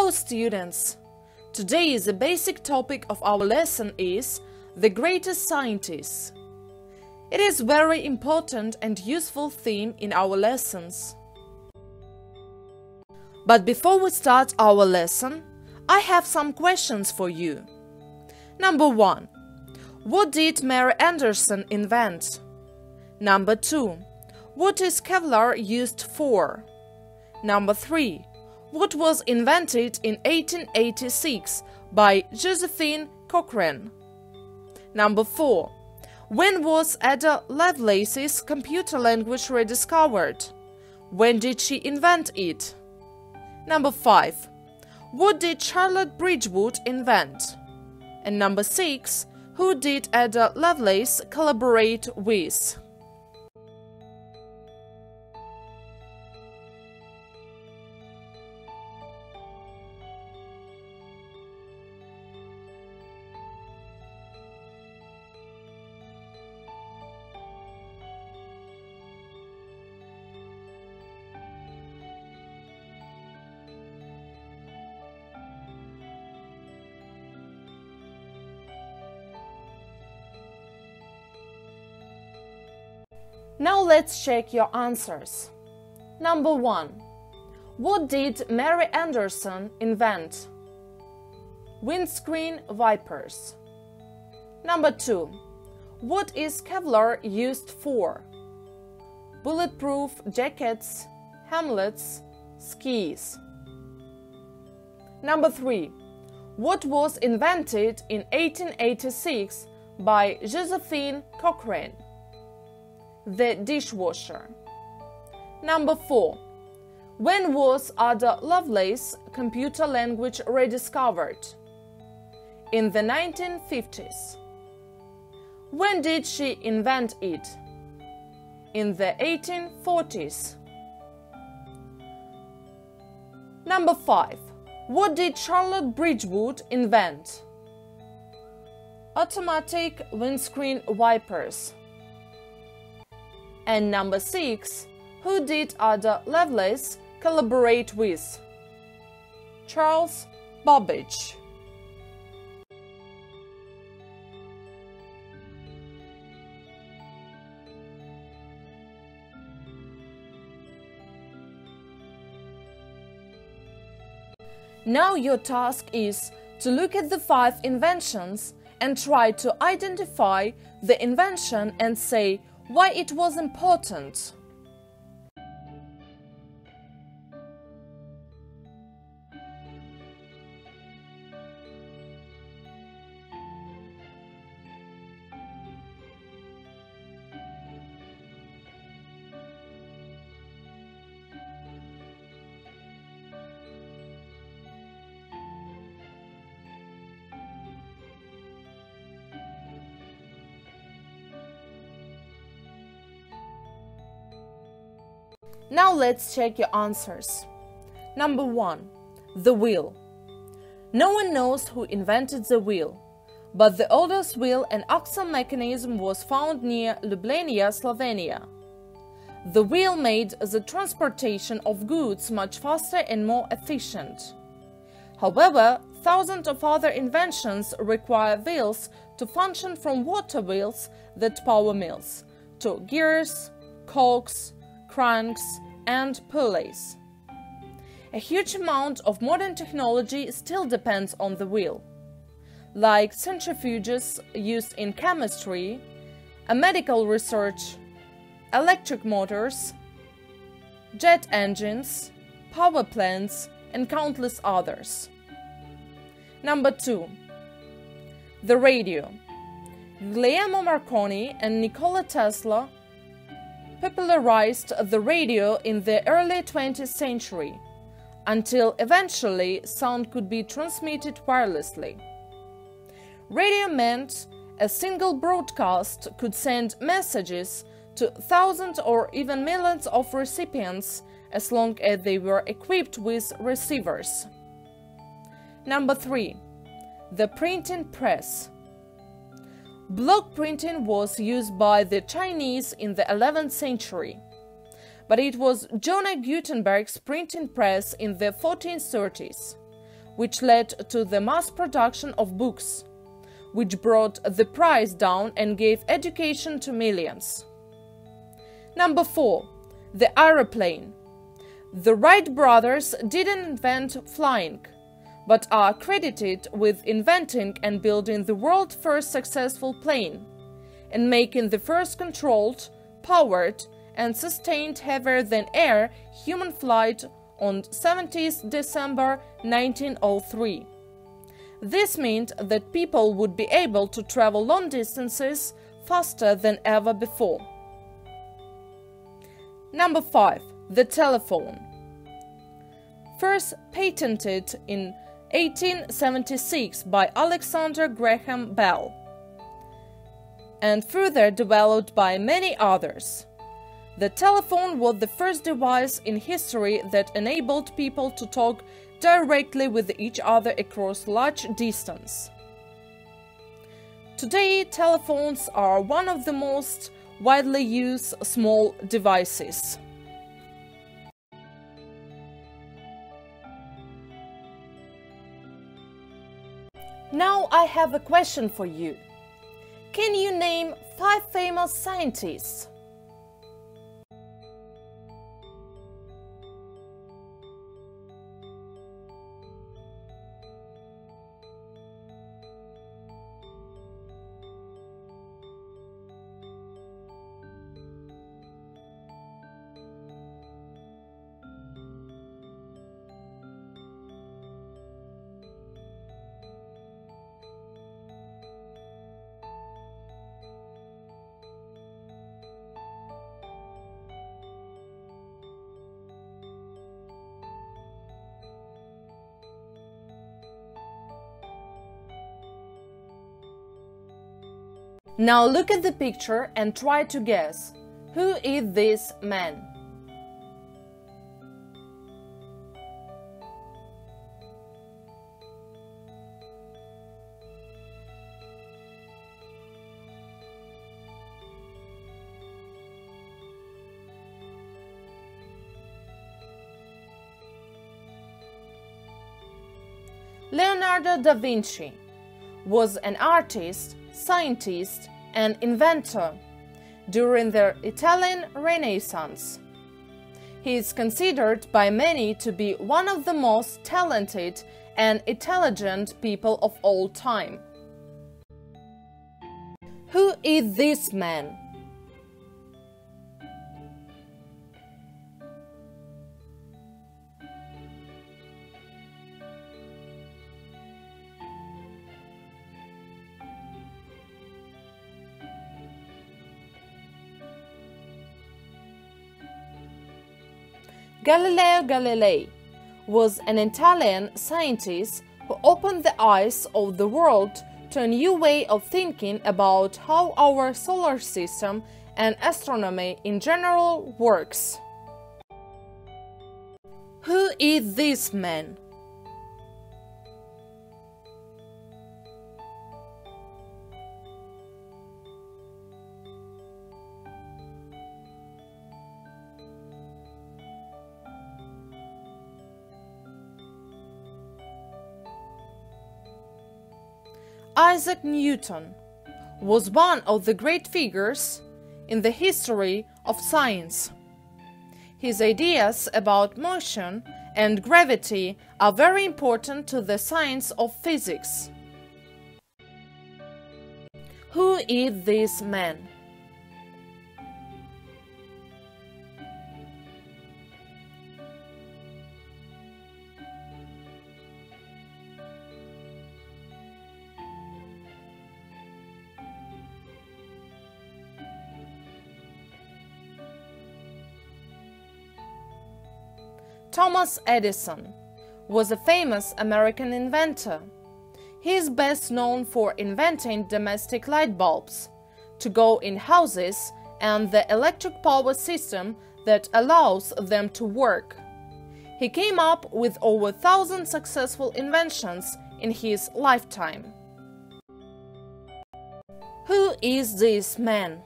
Hello students! Today the basic topic of our lesson is the greatest scientists. It is very important and useful theme in our lessons. But before we start our lesson, I have some questions for you. Number 1. What did Mary Anderson invent? Number 2. What is Kevlar used for? Number 3. What was invented in 1886 by Josephine Cochrane? Number 4. When was Ada Lovelace's computer language rediscovered? When did she invent it? Number 5. What did Charlotte Bridgewood invent? And number 6. Who did Ada Lovelace collaborate with? Now let's check your answers. Number 1. What did Mary Anderson invent? Windscreen wipers. Number 2. What is Kevlar used for? Bulletproof jackets, helmets, skis. Number 3. What was invented in 1886 by Josephine Cochrane? The dishwasher. Number 4. When was Ada Lovelace's computer language rediscovered? In the 1950s. When did she invent it? In the 1840s. Number 5. What did Charlotte Bridgewood invent? Automatic windscreen wipers. And number 6. Who did Ada Lovelace collaborate with? Charles Babbage. Now your task is to look at the 5 inventions and try to identify the invention and say why it was important. Now let's check your answers. Number 1. The wheel. No one knows who invented the wheel, but the oldest wheel and axle mechanism was found near Ljubljana, Slovenia. The wheel made the transportation of goods much faster and more efficient. However, thousands of other inventions require wheels to function, from water wheels that power mills, to gears, cogs, cranks, and pulleys. A huge amount of modern technology still depends on the wheel, like centrifuges used in chemistry, medical research, electric motors, jet engines, power plants, and countless others. Number 2. The radio. Guglielmo Marconi and Nikola Tesla popularized the radio in the early 20th century, until eventually sound could be transmitted wirelessly. Radio meant a single broadcast could send messages to thousands or even millions of recipients as long as they were equipped with receivers. Number 3. The printing press. Block printing was used by the Chinese in the 11th century, but it was John Gutenberg's printing press in the 1430s, which led to the mass production of books, which brought the price down and gave education to millions. Number 4. The aeroplane. The Wright brothers didn't invent flying, but are credited with inventing and building the world's first successful plane, and making the first controlled, powered, and sustained heavier-than-air human flight on 17th December 1903. This meant that people would be able to travel long distances faster than ever before. Number 5. The telephone. First patented in 1876 by Alexander Graham Bell, and further developed by many others. The telephone was the first device in history that enabled people to talk directly with each other across large distance. Today, telephones are one of the most widely used small devices. Now I have a question for you. Can you name 5 famous scientists? Now look at the picture and try to guess, who is this man? Leonardo da Vinci was an artist, scientist, and inventor during the Italian Renaissance. He is considered by many to be one of the most talented and intelligent people of all time. Who is this man? Galileo Galilei was an Italian scientist who opened the eyes of the world to a new way of thinking about how our solar system and astronomy in general works. Who is this man? Isaac Newton was one of the great figures in the history of science. His ideas about motion and gravity are very important to the science of physics. Who is this man? Thomas Edison was a famous American inventor. He is best known for inventing domestic light bulbs to go in houses and the electric power system that allows them to work. He came up with over 1,000 successful inventions in his lifetime. Who is this man?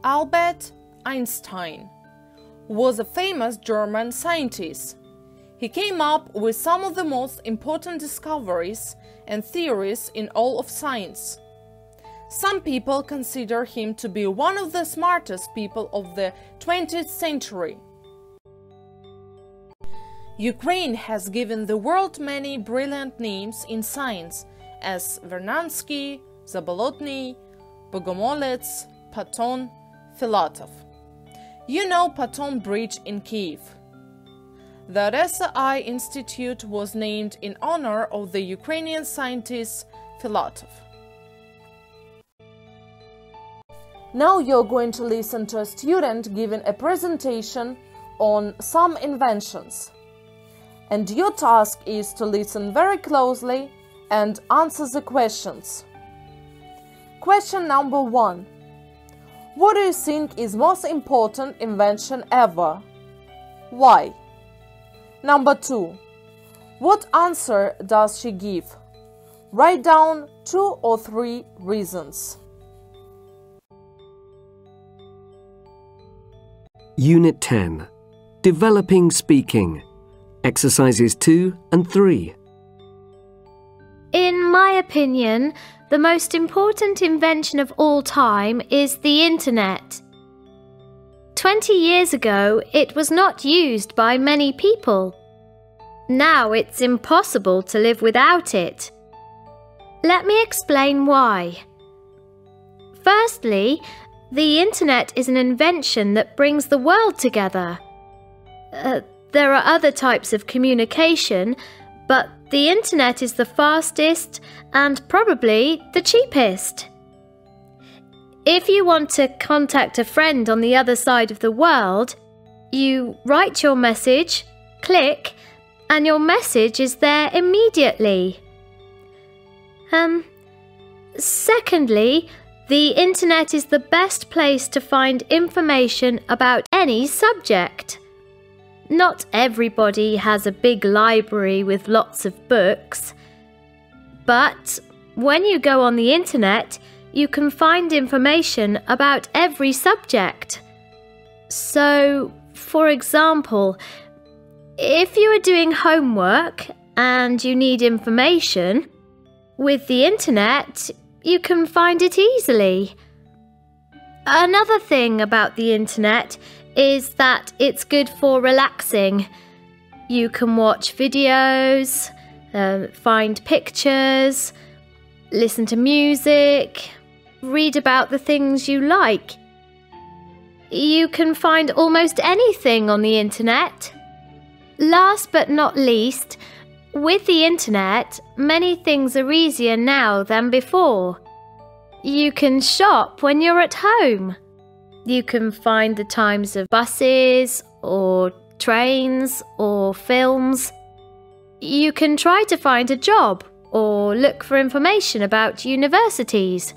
Albert Einstein was a famous German scientist. He came up with some of the most important discoveries and theories in all of science. Some people consider him to be one of the smartest people of the 20th century. Ukraine has given the world many brilliant names in science, as Vernadsky, Zabolotny, Bogomolets, Patton, Filatov. You know Patton Bridge in Kiev. The RSI Institute was named in honor of the Ukrainian scientist Filatov. Now you're going to listen to a student giving a presentation on some inventions. And your task is to listen very closely and answer the questions. Question number 1. What do you think is most important invention ever? Why? Number 2. What answer does she give? Write down 2 or 3 reasons. Unit 10. Developing speaking. Exercises 2 and 3. In my opinion, the most important invention of all time is the Internet. 20 years ago, it was not used by many people. Now it's impossible to live without it. Let me explain why. Firstly, the Internet is an invention that brings the world together. There are other types of communication, but the Internet is the fastest and probably the cheapest. If you want to contact a friend on the other side of the world, you write your message, click, and your message is there immediately. Secondly, the Internet is the best place to find information about any subject. Not everybody has a big library with lots of books, but when you go on the Internet, you can find information about every subject. So, for example, if you are doing homework and you need information, with the Internet, you can find it easily. Another thing about the Internet is that it's good for relaxing. You can watch videos, find pictures, listen to music, read about the things you like. You can find almost anything on the Internet. Last but not least, with the Internet, many things are easier now than before. You can shop when you're at home. You can find the times of buses or trains or films. You can try to find a job or look for information about universities.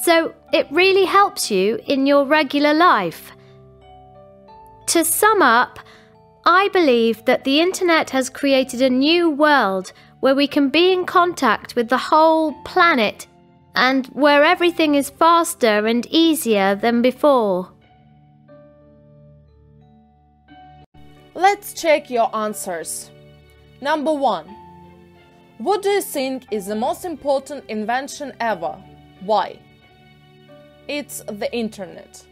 So it really helps you in your regular life. To sum up, I believe that the Internet has created a new world where we can be in contact with the whole planet and where everything is faster and easier than before. Let's check your answers. Number 1. What do you think is the most important invention ever? Why? It's the Internet.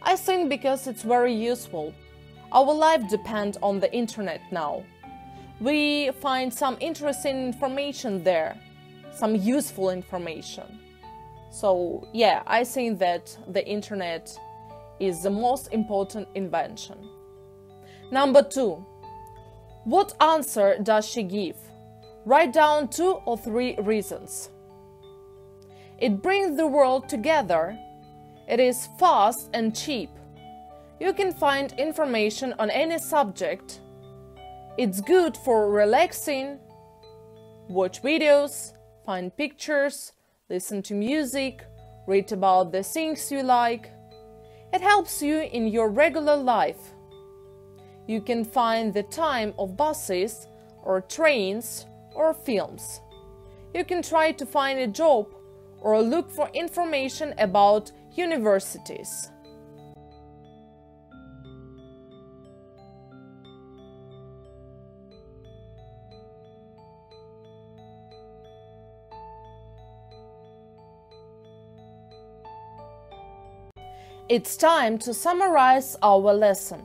I think because it's very useful. Our life depends on the Internet now. We find some interesting information there, some useful information. So yeah, I think that the Internet is the most important invention. Number 2. What answer does she give? Write down 2 or 3 reasons. It brings the world together. It is fast and cheap. You can find information on any subject. It's good for relaxing. Watch videos, find pictures, listen to music, read about the things you like. It helps you in your regular life. You can find the time of buses or trains or films. You can try to find a job or look for information about Universities. It's time to summarize our lesson.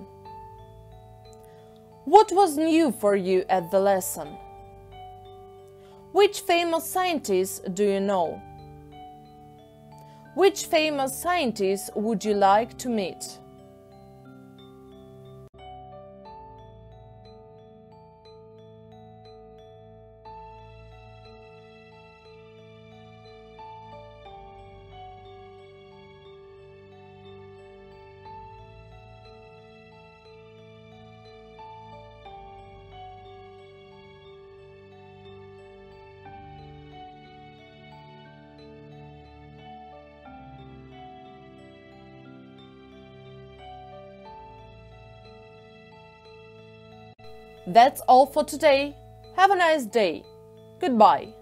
What was new for you at the lesson? Which famous scientists do you know? Which famous scientists would you like to meet? That's all for today. Have a nice day. Goodbye.